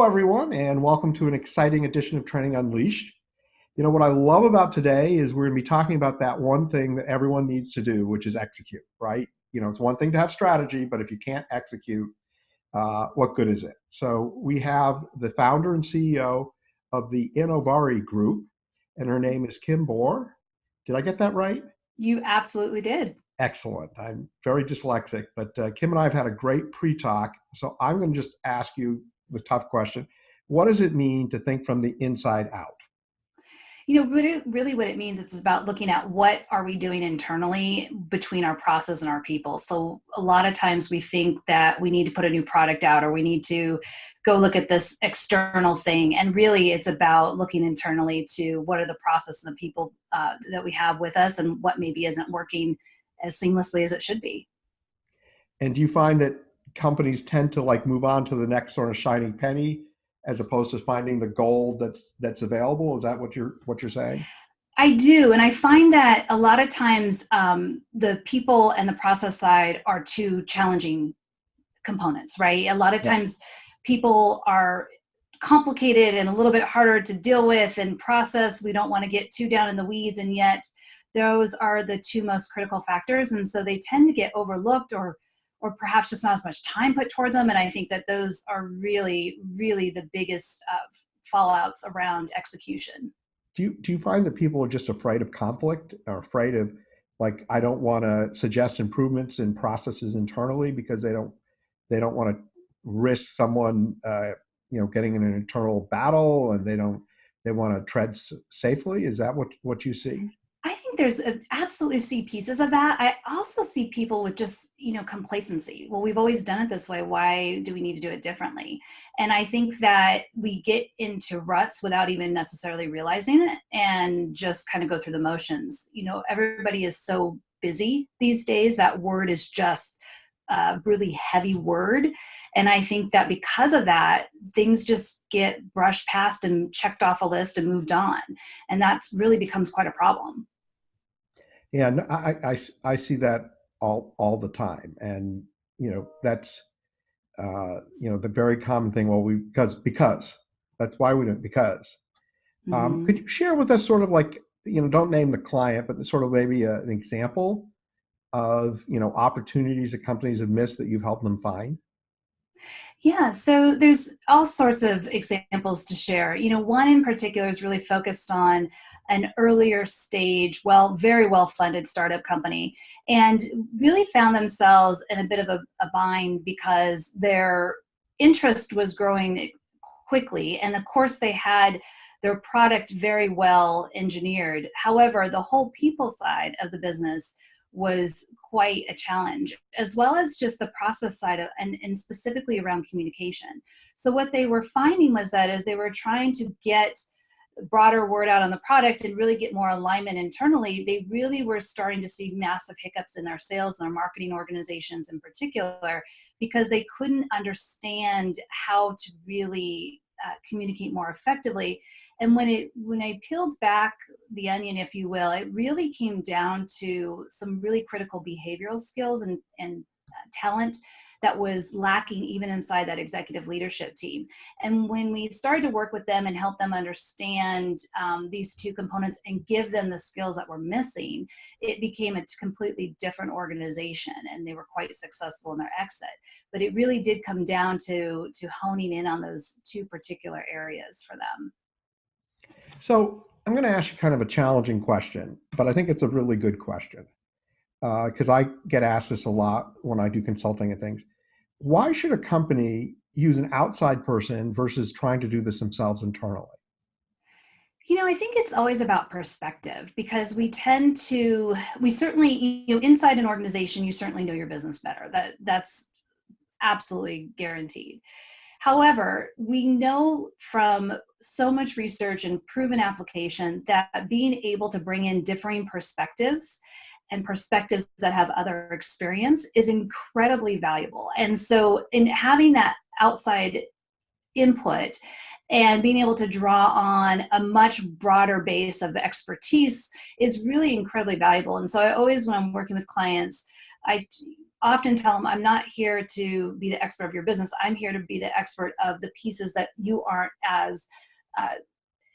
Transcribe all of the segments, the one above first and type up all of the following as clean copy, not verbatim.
everyone, and welcome to an exciting edition of Training Unleashed. What I love about today is we're going to be talking about that one thing that everyone needs to do, which is execute, right? It's one thing to have strategy, but if you can't execute, what good is it? So we have the founder and CEO of the Innovare Group, and her name is Kim Bohr. Did I get that right? You absolutely did. Excellent. I'm very dyslexic, but Kim and I have had a great pre-talk. So I'm going to just ask you the tough question. What does it mean to think from the inside out? Really what it means, it's about looking at what are we doing internally between our process and our people. So a lot of times we think that we need to put a new product out or we need to go look at this external thing. And really it's about looking internally to what are the process and the people that we have with us and what maybe isn't working as seamlessly as it should be. And do you find that companies tend to move on to the next sort of shining penny as opposed to finding the gold that's available? Is that what you're saying? I do. And I find that a lot of times the people and the process side are two challenging components, right? A lot of Yeah. times people are complicated and a little bit harder to deal with and process. We don't want to get too down in the weeds, and yet those are the two most critical factors. And so they tend to get overlooked or perhaps just not as much time put towards them. And I think that those are really, really the biggest fallouts around execution. Do you find that people are just afraid of conflict or afraid of I don't want to suggest improvements in processes internally because they don't want to risk someone getting in an internal battle, and they want to tread safely? Is that what you see? I think there's absolutely see pieces of that. I also see people with just, complacency. Well, we've always done it this way. Why do we need to do it differently? And I think that we get into ruts without even necessarily realizing it and just kind of go through the motions. Everybody is so busy these days. That word is just a really heavy word. And I think that because of that, things just get brushed past and checked off a list and moved on. And that's really becomes quite a problem. Yeah, and I see that all the time, and that's the very common thing. Well, because that's why we do it. Because could Mhm. you share with us sort of don't name the client, but sort of maybe an example of opportunities that companies have missed that you've helped them find? Yeah, so there's all sorts of examples to share. One in particular is really focused on an earlier stage, very well funded startup company, and really found themselves in a bit of a bind because their interest was growing quickly. And of course, they had their product very well engineered. However, the whole people side of the business was quite a challenge, as well as just the process side of, and specifically around communication. So what they were finding was that as they were trying to get broader word out on the product and really get more alignment internally, they really were starting to see massive hiccups in their sales and their marketing organizations in particular, because they couldn't understand how to really communicate more effectively. And when I peeled back the onion, if you will, it really came down to some really critical behavioral skills and talent that was lacking even inside that executive leadership team. And when we started to work with them and help them understand these two components and give them the skills that were missing, it became a completely different organization, and they were quite successful in their exit. But it really did come down to honing in on those two particular areas for them. So I'm going to ask you kind of a challenging question, but I think it's a really good question because I get asked this a lot when I do consulting and things. Why should a company use an outside person versus trying to do this themselves internally? I think it's always about perspective, because we certainly, inside an organization, you certainly know your business better. That's absolutely guaranteed. However, we know from so much research and proven application that being able to bring in differing perspectives and perspectives that have other experience is incredibly valuable. And so in having that outside input and being able to draw on a much broader base of expertise is really incredibly valuable. And so I always, when I'm working with clients, I often tell them, I'm not here to be the expert of your business. I'm here to be the expert of the pieces that you aren't as uh,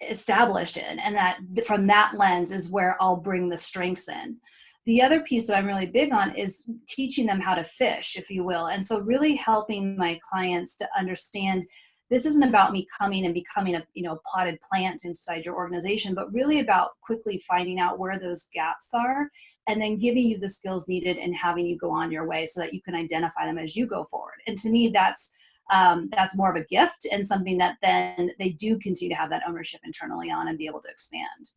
established in, and that from that lens is where I'll bring the strengths in. The other piece that I'm really big on is teaching them how to fish, if you will. And so really helping my clients to understand this isn't about me coming and becoming a potted plant inside your organization, but really about quickly finding out where those gaps are and then giving you the skills needed and having you go on your way so that you can identify them as you go forward. And to me, that's more of a gift and something that then they do continue to have that ownership internally on and be able to expand.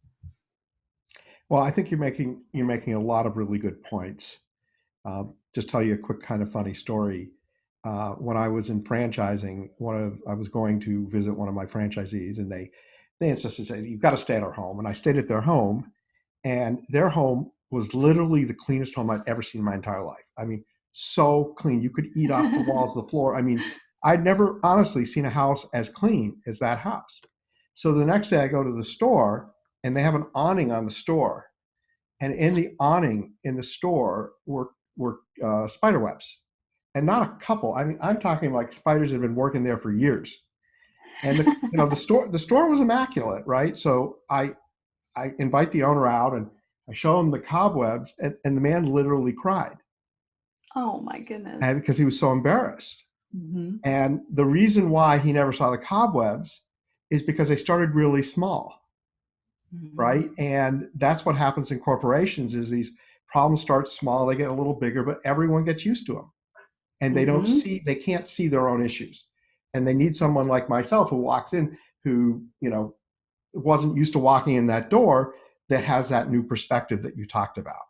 Well, I think you're making a lot of really good points. Just tell you a quick kind of funny story. When I was in franchising, I was going to visit one of my franchisees, and they insisted, saying, "You've got to stay at our home." And I stayed at their home, and their home was literally the cleanest home I'd ever seen in my entire life. I mean, so clean. You could eat off the walls, the floor. I mean, I'd never honestly seen a house as clean as that house. So the next day I go to the store, and they have an awning on the store. And in the awning in the store were spider webs, and not a couple. I mean, I'm talking like spiders that have been working there for years. And the store was immaculate, right? So I invite the owner out, and I show him the cobwebs, and the man literally cried, Oh my and goodness. because he was so embarrassed. Mm-hmm. And the reason why he never saw the cobwebs is because they started really small, Mm-hmm. right? And that's what happens in corporations is these problems start small, they get a little bigger, but everyone gets used to them. And Mm-hmm. they can't see their own issues. And they need someone like myself who walks in, who, wasn't used to walking in that door, that has that new perspective that you talked about.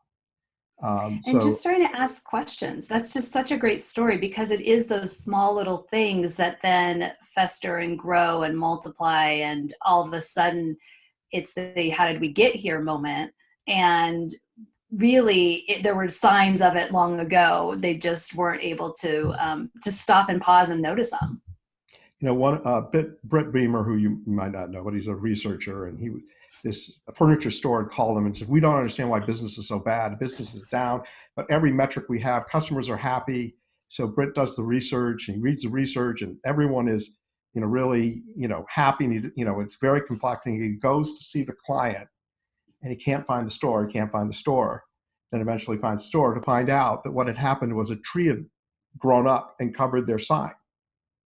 And just So starting to ask questions. That's just such a great story because it is those small little things that then fester and grow and multiply. And all of a sudden, it's the how did we get here moment. And really, there were signs of it long ago. They just weren't able to stop and pause and notice them. one Brett Beamer, who you might not know, but he's a researcher, and this furniture store had called him and said, "We don't understand why business is so bad. Business is down, but every metric we have, customers are happy." So Brett does the research, and he reads the research, and everyone is, really, happy. And it's very complex. And he goes to see the client, and he can't find the store. He can't find the store. Then eventually finds the store to find out that what had happened was a tree had grown up and covered their sign,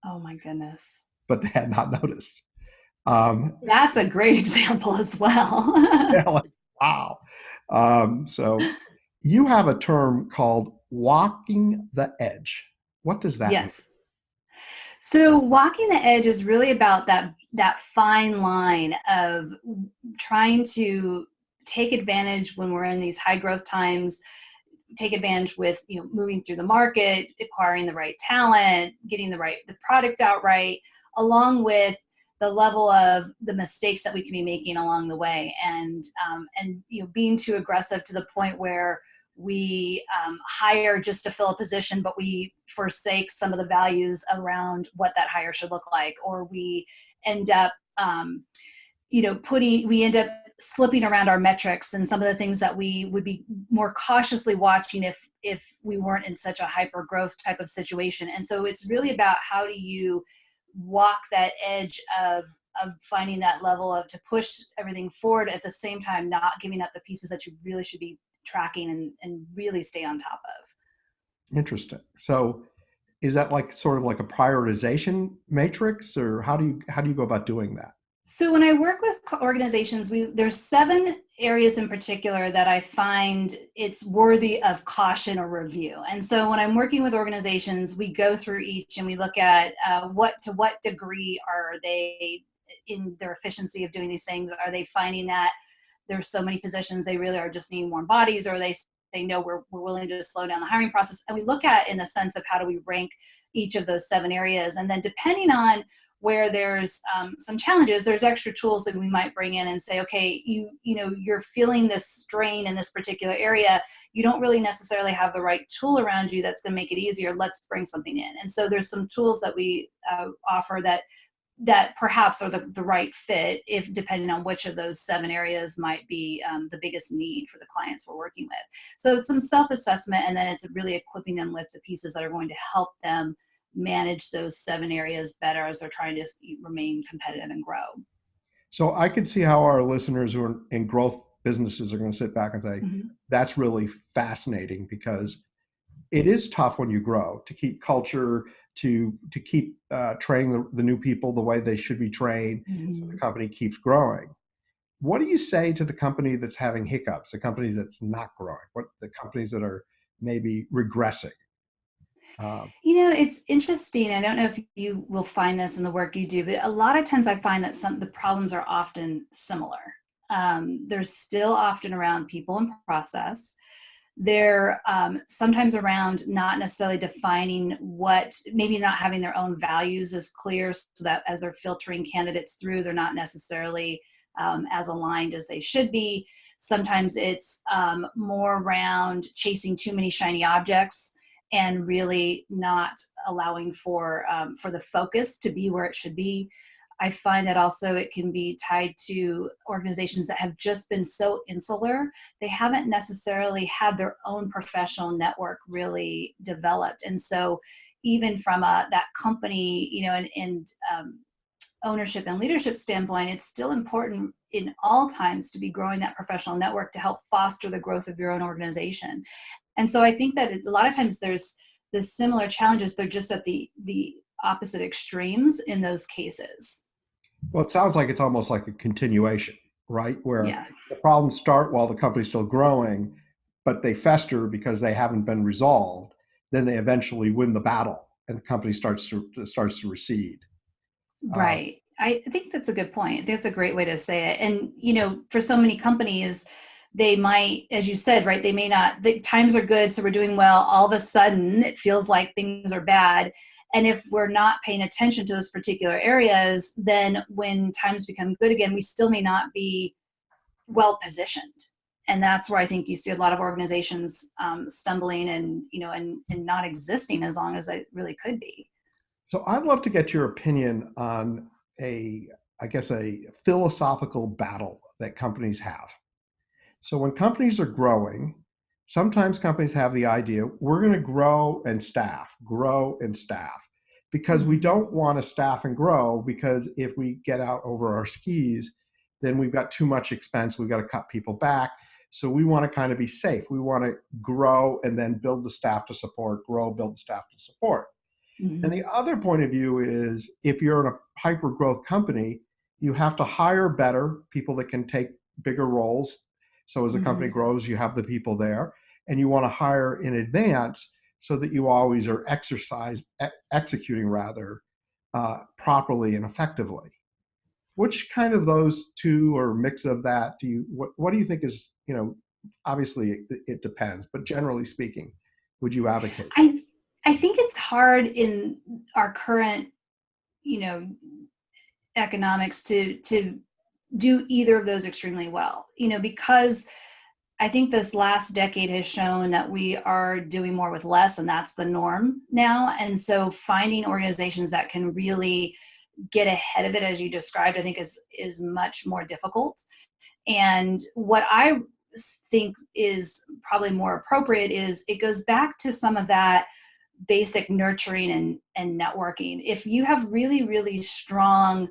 Oh my goodness. but they had not noticed. Um, That's a great example as well. yeah, like, wow. So you have a term called walking the edge. What does that mean? Yes. So walking the edge is really about that fine line of trying to take advantage when we're in these high growth times, take advantage with moving through the market, acquiring the right talent, getting the product out right, along with the level of the mistakes that we can be making along the way, and being too aggressive to the point where we hire just to fill a position, but we forsake some of the values around what that hire should look like, or we end up we end up slipping around our metrics and some of the things that we would be more cautiously watching if we weren't in such a hyper growth type of situation. And so it's really about how do you walk that edge of finding that level of to push everything forward at the same time, not giving up the pieces that you really should be tracking and really stay on top of. Interesting. So is that like sort of like a prioritization matrix, or how do you go about doing that? So when I work with organizations, there's 7 areas in particular that I find it's worthy of caution or review. And so when I'm working with organizations, we go through each and we look at to what degree are they in their efficiency of doing these things? Are they finding that there's so many positions they really are just needing more bodies, or are they say no, we're willing to slow down the hiring process? And we look at in the sense of how do we rank each of those 7 areas, and then depending on where there's some challenges, there's extra tools that we might bring in and say, okay, you're feeling this strain in this particular area. You don't really necessarily have the right tool around you that's going to make it easier. Let's bring something in. And so there's some tools that we offer that that perhaps are the right fit, if depending on which of those 7 areas might be the biggest need for the clients we're working with. So it's some self-assessment, and then it's really equipping them with the pieces that are going to help them manage those 7 areas better as they're trying to remain competitive and grow. So I could see how our listeners who are in growth businesses are going to sit back and say, Mm-hmm. that's really fascinating, because it is tough when you grow to keep culture, to keep training the new people the way they should be trained, so the Mm-hmm. company keeps growing. What do you say to the company that's having hiccups, the companies that's not growing, what the companies that are maybe regressing? Um, It's interesting. I don't know if you will find this in the work you do, but a lot of times I find that the problems are often similar. They're still often around people and process. They're sometimes around not necessarily defining maybe not having their own values as clear, so that as they're filtering candidates through, they're not necessarily as aligned as they should be. Sometimes it's more around chasing too many shiny objects and really not allowing for the focus to be where it should be. I find that also it can be tied to organizations that have just been so insular. They haven't necessarily had their own professional network really developed. And so even from that company, and ownership and leadership standpoint, it's still important in all times to be growing that professional network to help foster the growth of your own organization. And so I think that a lot of times there's the similar challenges. They're just at the opposite extremes in those cases. well, it sounds like it's almost like a continuation, right? Where Yeah. the problems start while the company's still growing, but they fester because they haven't been resolved. Then they eventually win the battle, and the company starts to recede. Uh, Right. I think that's a good point. I think that's a great way to say it. And, for so many companies, they might, as you said, right, they may not, the times are good, so we're doing well. All of a sudden, it feels like things are bad. And if we're not paying attention to those particular areas, then when times become good again, we still may not be well positioned. And that's where I think you see a lot of organizations stumbling and not existing as long as they really could be. so I'd love to get your opinion on a, I guess, a philosophical battle that companies have. So when companies are growing, sometimes companies have the idea, we're going to grow and staff, because we Mhm. don't want to staff and grow, because if we get out over our skis, then we've got too much expense. We've got to cut people back. So we want to kind of be safe. We want to grow and then build the staff to support, grow, build the staff to support. And the Mhm. other point of view is, if you're in a hyper growth company, you have to hire better people that can take bigger roles. So as the company Mhm. grows, you have the people there, and you want to hire in advance so that you always are executing rather properly and effectively. Which kind of those two, or mix of that, what do you think is, obviously it depends, but generally speaking, would you advocate? I I think it's hard in our current, you know, economics to do either of those extremely well. Because I think this last decade has shown that we are doing more with less, and that's the norm now. And so finding organizations that can really get ahead of it, as you described, I think is much more difficult. And what I think is probably more appropriate is it goes back to some of that basic nurturing and networking. If you have really, really strong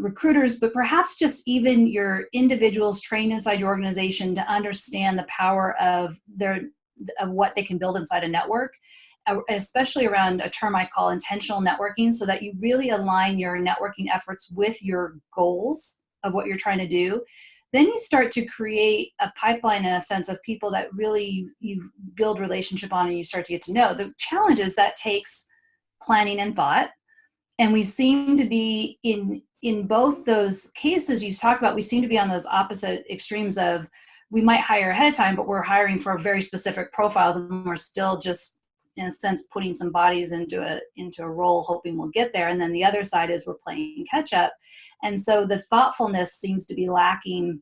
recruiters, but perhaps just even your individuals trained inside your organization to understand the power of what they can build inside a network, especially around a term I call intentional networking, so that you really align your networking efforts with your goals of what you're trying to do. Then you start to create a pipeline in a sense of people that really you build relationship on and you start to get to know. The challenge is that takes planning and thought. And we seem to be in both those cases you talked about, we seem to be on those opposite extremes of, we might hire ahead of time, but we're hiring for very specific profiles, and we're still just, in a sense, putting some bodies into a role, hoping we'll get there. And then the other side is we're playing catch up. And so the thoughtfulness seems to be lacking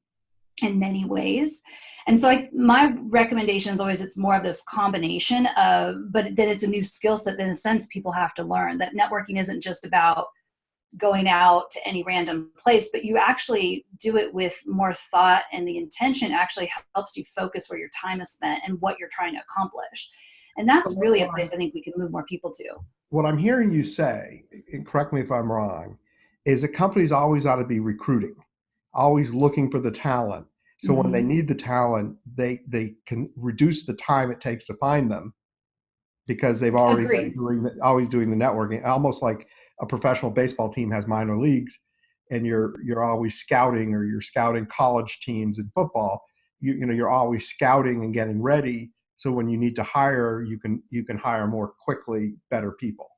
in many ways. And so my recommendation is always, it's more of this combination of, but then it's a new skill set that in a sense people have to learn, that networking isn't just about going out to any random place, but you actually do it with more thought, and the intention actually helps you focus where your time is spent and what you're trying to accomplish. And So that's really a place I think we can move more people to. what I'm hearing you say, and correct me if I'm wrong, is that companies always ought to be recruiting, always looking for the talent. So when they Mm-hmm. need the talent, they can reduce the time it takes to find them because they've already been Agreed. always doing the networking, almost like a professional baseball team has minor leagues, and you're always scouting, or you're scouting college teams in football. You're always scouting and getting ready. So when you need to hire, you can hire more quickly, better people.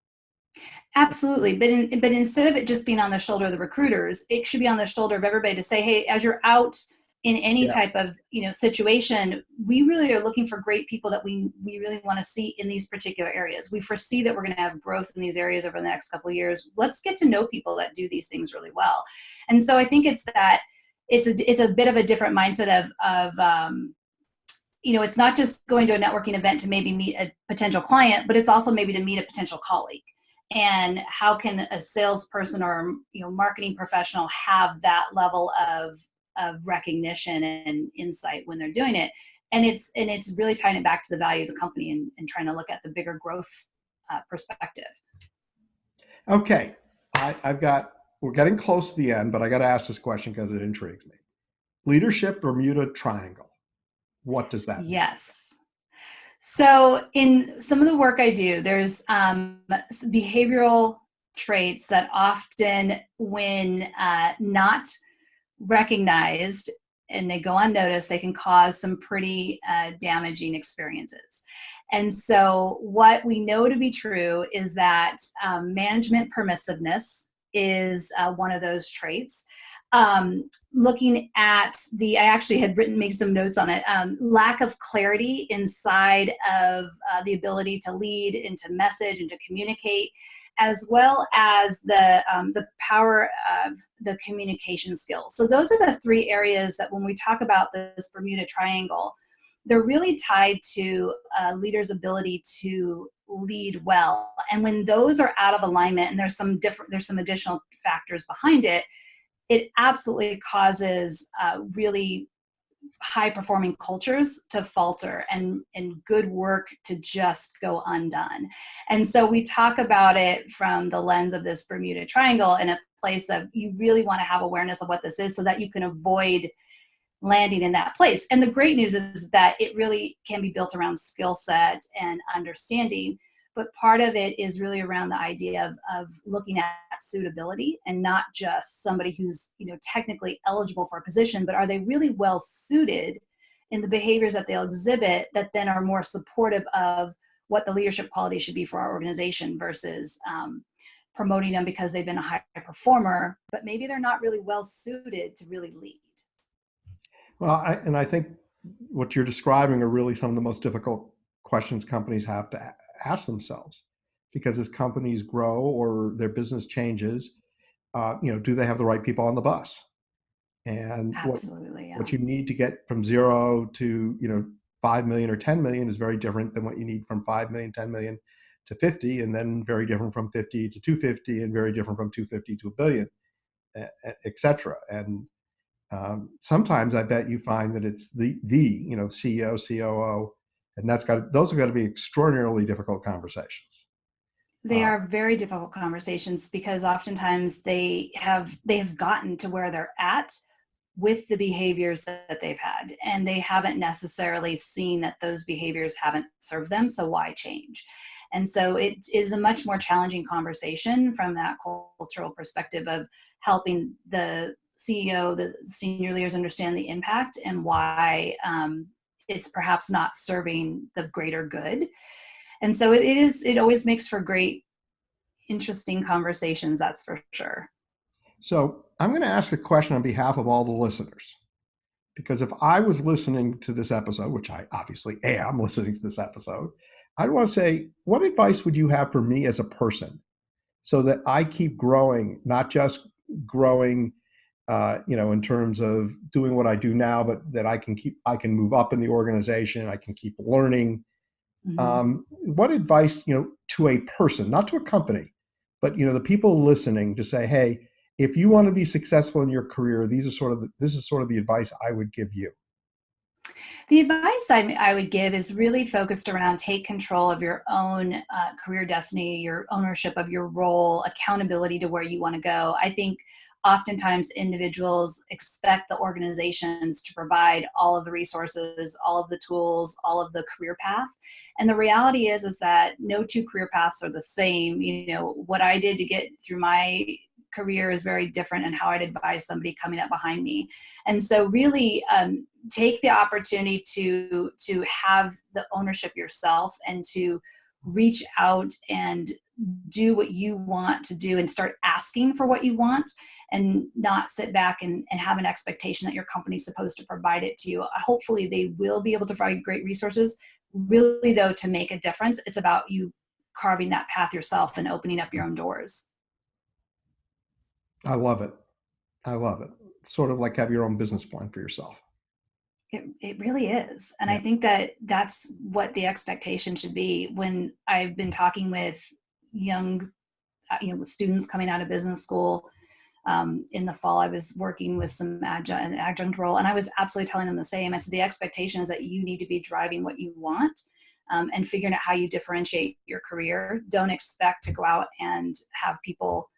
Absolutely. But instead of it just being on the shoulder of the recruiters, it should be on the shoulder of everybody to say, hey, as you're out in any Yeah. type of situation, we really are looking for great people that we really want to see in these particular areas. We foresee that we're going to have growth in these areas over the next couple of years. Let's get to know people that do these things really well. And so I think it's a bit of a different mindset of it's not just going to a networking event to maybe meet a potential client, but it's also maybe to meet a potential colleague. And how can a salesperson or marketing professional have that level of recognition and insight when they're doing it? And it's really tying it back to the value of the company, and trying to look at the bigger growth perspective. Okay. We're getting close to the end, but I got to ask this question because it intrigues me. Leadership Bermuda Triangle. What does that mean? Yes. So in some of the work I do, there's behavioral traits that often, when not recognized and they go unnoticed, they can cause some pretty damaging experiences. And so what we know to be true is that management permissiveness is one of those traits. Looking at I actually had made some notes on it, lack of clarity inside of the ability to lead and to message and to communicate, as well as the power of the communication skills. So those are the three areas that when we talk about this Bermuda Triangle, they're really tied to a leader's ability to lead well. And when those are out of alignment, and there's some additional factors behind it, it absolutely causes really high performing cultures to falter, and good work to just go undone. And so we talk about it from the lens of this Bermuda Triangle, in a place of you really want to have awareness of what this is so that you can avoid landing in that place. And the great news is that it really can be built around skill set and understanding. But part of it is really around the idea of looking at suitability, and not just somebody who's technically eligible for a position, but are they really well suited in the behaviors that they'll exhibit that then are more supportive of what the leadership quality should be for our organization, versus promoting them because they've been a high performer, but maybe they're not really well suited to really lead. Well, I think what you're describing are really some of the most difficult questions companies have to ask themselves, because as companies grow or their business changes, do they have the right people on the bus? And Absolutely, yeah. what you need to get from 0 to 5 million or 10 million is very different than what you need from 5 million, 10 million to 50, and then very different from 50 to 250, and very different from 250 to a billion, et cetera. And sometimes I bet you find that it's the CEO, COO, and those are got to be extraordinarily difficult conversations. They are very difficult conversations, because oftentimes they have gotten to where they're at with the behaviors that they've had, and they haven't necessarily seen that those behaviors haven't served them, so why change? And so it is a much more challenging conversation from that cultural perspective of helping the CEO, the senior leaders, understand the impact and why it's perhaps not serving the greater good. And so it always makes for great, interesting conversations, that's for sure. So I'm going to ask a question on behalf of all the listeners, because if I was listening to this episode, which I obviously am listening to this episode, I'd want to say, what advice would you have for me as a person, so that I keep growing, not just growing, in terms of doing what I do now, but that I can move up in the organization, I can keep learning. Mm-hmm. What advice, to a person, not to a company, but the people listening to say, hey, if you want to be successful in your career, this is sort of the advice I would give you. The advice I would give is really focused around take control of your own career destiny, your ownership of your role, accountability to where you want to go. I think oftentimes individuals expect the organizations to provide all of the resources, all of the tools, all of the career path. And the reality is that no two career paths are the same. What I did to get through my career is very different, and how I'd advise somebody coming up behind me. And so really take the opportunity to have the ownership yourself, and to reach out and do what you want to do, and start asking for what you want, and not sit back and have an expectation that your company's supposed to provide it to you. Hopefully they will be able to provide great resources. Really though, to make a difference, it's about you carving that path yourself and opening up your own doors. I love it. I love it. Sort of like have your own business plan for yourself. It really is. And Yeah. I think that that's what the expectation should be. When I've been talking with young, with students coming out of business school, in the fall, I was working with an adjunct role, and I was absolutely telling them the same. I said, the expectation is that you need to be driving what you want, and figuring out how you differentiate your career. Don't expect to go out and have people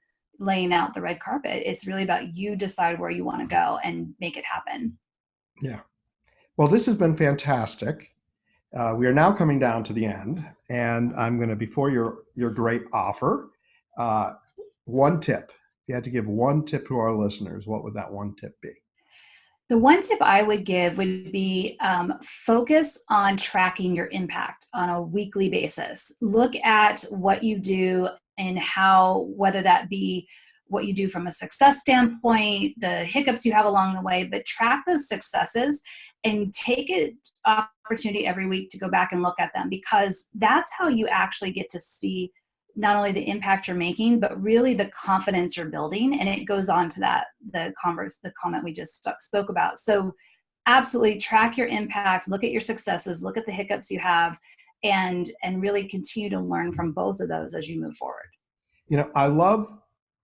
laying out the red carpet. It's really about you decide where you want to go and make it happen. Yeah. Well, this has been fantastic. We are now coming down to the end, and I'm going to, before your great offer, one tip. If you had to give one tip to our listeners, what would that one tip be? The one tip I would give would be focus on tracking your impact on a weekly basis. Look at what you do and how, whether that be what you do from a success standpoint, the hiccups you have along the way, but track those successes and take an opportunity every week to go back and look at them, because that's how you actually get to see not only the impact you're making, but really the confidence you're building. And it goes on to the comment we just spoke about. So absolutely track your impact, look at your successes, look at the hiccups you have, and really continue to learn from both of those as you move forward. I love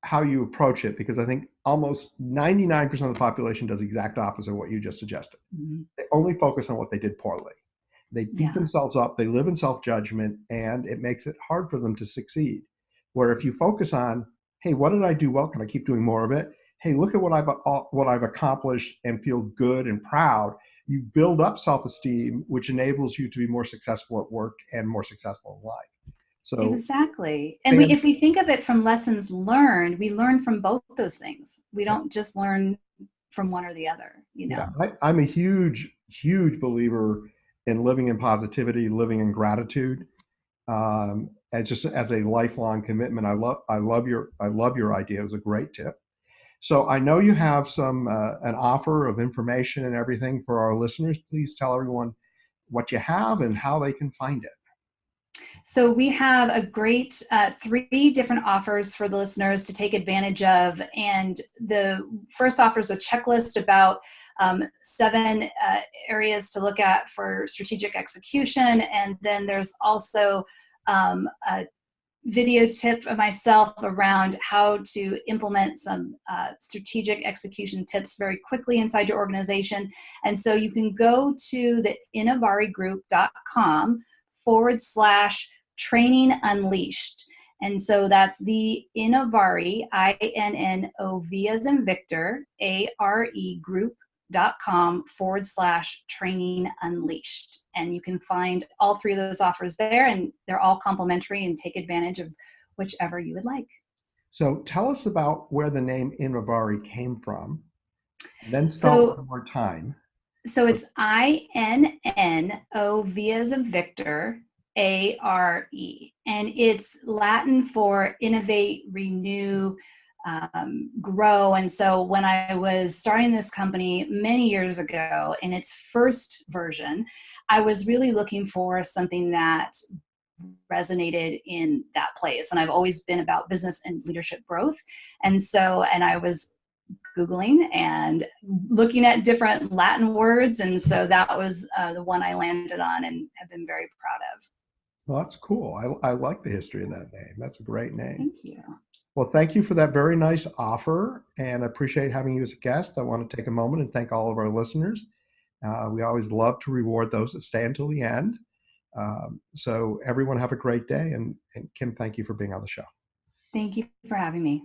how you approach it, because I think almost 99% of the population does the exact opposite of what you just suggested. Mm-hmm. They only focus on what they did poorly. They beat themselves up, they live in self-judgment, and it makes it hard for them to succeed. Where if you focus on, hey, what did I do well? Can I keep doing more of it? Hey, look at what I've accomplished, and feel good and proud. You build up self-esteem, which enables you to be more successful at work and more successful in life. So exactly. And if we think of it from lessons learned, we learn from both those things. We don't just learn from one or the other, Yeah, I'm a huge believer in living in positivity, living in gratitude, and just as a lifelong commitment. I love your idea. It was a great tip. So I know you have an offer of information and everything for our listeners. Please tell everyone what you have and how they can find it. So we have a great 3 different offers for the listeners to take advantage of. And the first offer is a checklist about 7 areas to look at for strategic execution. And then there's also a video tip of myself around how to implement some strategic execution tips very quickly inside your organization. And so you can go to the innovaregroup.com/training unleashed. And so that's the Innovare, INNOV as in Victor, ARE group.com/training unleashed. And you can find all 3 of those offers there, and they're all complimentary, and take advantage of whichever you would like. So tell us about where the name Innovare came from, and then spell it one more time. So it's INNOV as in Victor, ARE, and it's Latin for innovate, renew, grow. And so when I was starting this company many years ago, in its first version, I was really looking for something that resonated in that place. And I've always been about business and leadership growth. And I was Googling and looking at different Latin words. And so that was the one I landed on and have been very proud of. Well, that's cool. I like the history of that name. That's a great name. Thank you. Well, thank you for that very nice offer, and I appreciate having you as a guest. I want to take a moment and thank all of our listeners. We always love to reward those that stay until the end. So everyone have a great day, and Kim, thank you for being on the show. Thank you for having me.